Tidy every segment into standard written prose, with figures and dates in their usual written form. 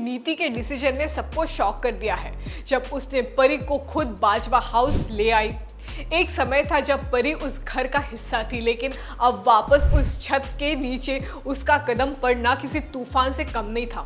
नीति के डिसीजन ने सबको शॉक कर दिया है जब उसने परी को खुद बाजवा हाउस ले आई। एक समय था जब परी उस घर का हिस्सा थी, लेकिन अब वापस उस छत के नीचे उसका कदम पड़ना किसी तूफान से कम नहीं था।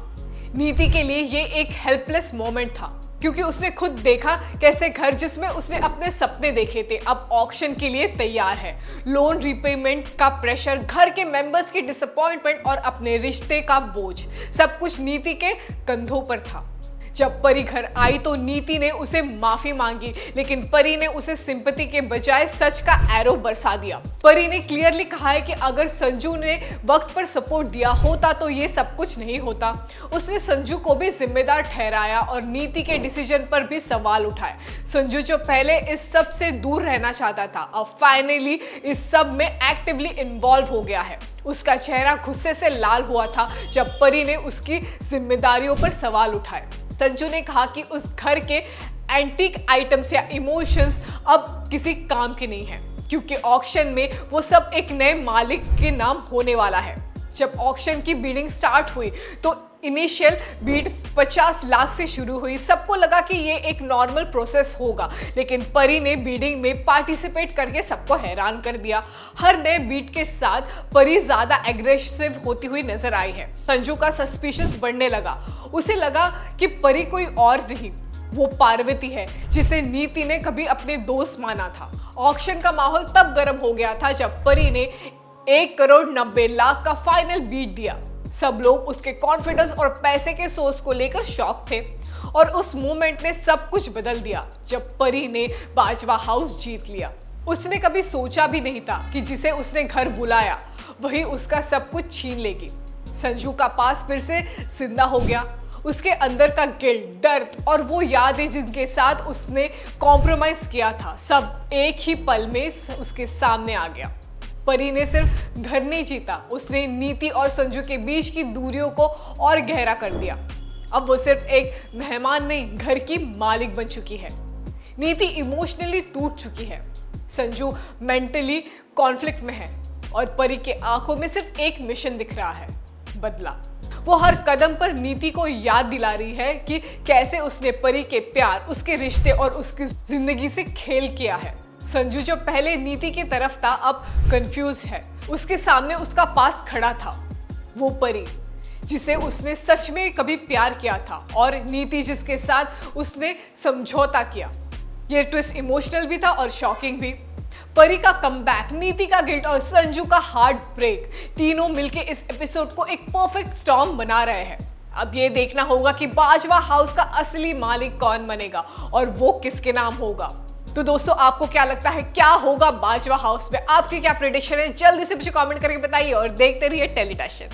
नीति के लिए ये एक हेल्पलेस मोमेंट था, क्योंकि उसने खुद देखा कैसे घर जिसमें उसने अपने सपने देखे थे अब ऑक्शन के लिए तैयार है। लोन रीपेमेंट का प्रेशर, घर के मेंबर्स की डिसअपॉइंटमेंट और अपने रिश्ते का बोझ, सब कुछ नीति के कंधों पर था। जब परी घर आई तो नीति ने उसे माफी मांगी, लेकिन परी ने उसे सिंपैथी के बजाय सच का एरो बरसा दिया। परी ने क्लियरली कहा है कि अगर संजू ने वक्त पर सपोर्ट दिया होता तो ये सब कुछ नहीं होता। उसने संजू को भी जिम्मेदार ठहराया और नीति के डिसीजन पर भी सवाल उठाए। संजू जो पहले इस सब से दूर रहना चाहता था, अब फाइनली इस सब में एक्टिवली इन्वॉल्व हो गया है। उसका चेहरा गुस्से से लाल हुआ था जब परी ने उसकी जिम्मेदारियों पर सवाल उठाए। संजू ने कहा कि उस घर के एंटीक आइटम्स या इमोशंस अब किसी काम के नहीं हैं, क्योंकि ऑक्शन में वो सब एक नए मालिक के नाम होने वाला है। जब ऑक्शन की बीडिंग स्टार्ट हुई तो इनिशियल बीड 50 लाख से शुरू हुई। सबको लगा कि ये एक नॉर्मल प्रोसेस होगा, लेकिन परी ने बीडिंग में पार्टिसिपेट करके सबको हैरान कर दिया। हर नए बीट के साथ परी ज्यादा एग्रेसिव होती हुई नजर आई है। संजू का सस्पिशंस बढ़ने लगा। उसे लगा कि परी कोई और नहीं, वो पार्वती है, जिसे नीति ने कभी अपने दोस्त माना था। ऑक्शन का माहौल तब गर्म हो गया था जब परी ने 1,90,00,000 का फाइनल बीट दिया। सब लोग उसके कॉन्फिडेंस और पैसे के सोर्स को लेकर शॉक थे, और उस मोमेंट ने सब कुछ बदल दिया जब परी ने बाजवा हाउस जीत लिया। उसने कभी सोचा भी नहीं था कि जिसे उसने घर बुलाया वही उसका सब कुछ छीन लेगी। संजू का पास फिर से जिंदा हो गया। उसके अंदर का गिल्ट, दर्द और वो यादें जिनके साथ उसने कॉम्प्रोमाइज किया था, सब एक ही पल में उसके सामने आ गया। परी ने सिर्फ घर नहीं जीता, उसने नीति और संजू के बीच की दूरियों को और गहरा कर दिया। अब वो सिर्फ एक मेहमान नहीं, घर की मालिक बन चुकी है। नीति इमोशनली टूट चुकी है, संजू मेंटली कॉन्फ्लिक्ट में है, और परी के आंखों में सिर्फ एक मिशन दिख रहा है, बदला। वो हर कदम पर नीति को याद दिला रही है कि कैसे उसने परी के प्यार, उसके रिश्ते और उसकी जिंदगी से खेल किया है। संजू जो पहले नीति की तरफ था अब कंफ्यूज है। उसके सामने उसका पास्ट खड़ा था, वो परी जिसे उसने सच में कभी प्यार किया था, और नीति जिसके साथ उसने समझौता किया। ये ट्विस्ट इमोशनल भी था और शॉकिंग भी। परी का कमबैक, नीति का गिल्ट और संजू का हार्ट ब्रेक, तीनों मिलके इस एपिसोड को एक परफेक्ट स्टॉर्म बना रहे हैं। अब ये देखना होगा कि बाजवा हाउस का असली मालिक कौन बनेगा और वो किसके नाम होगा। तो दोस्तों, आपको क्या लगता है क्या होगा बाजवा हाउस में? आपकी क्या प्रेडिक्शन है? जल्दी से मुझे कमेंट करके बताइए और देखते रहिए टेलीटैशन।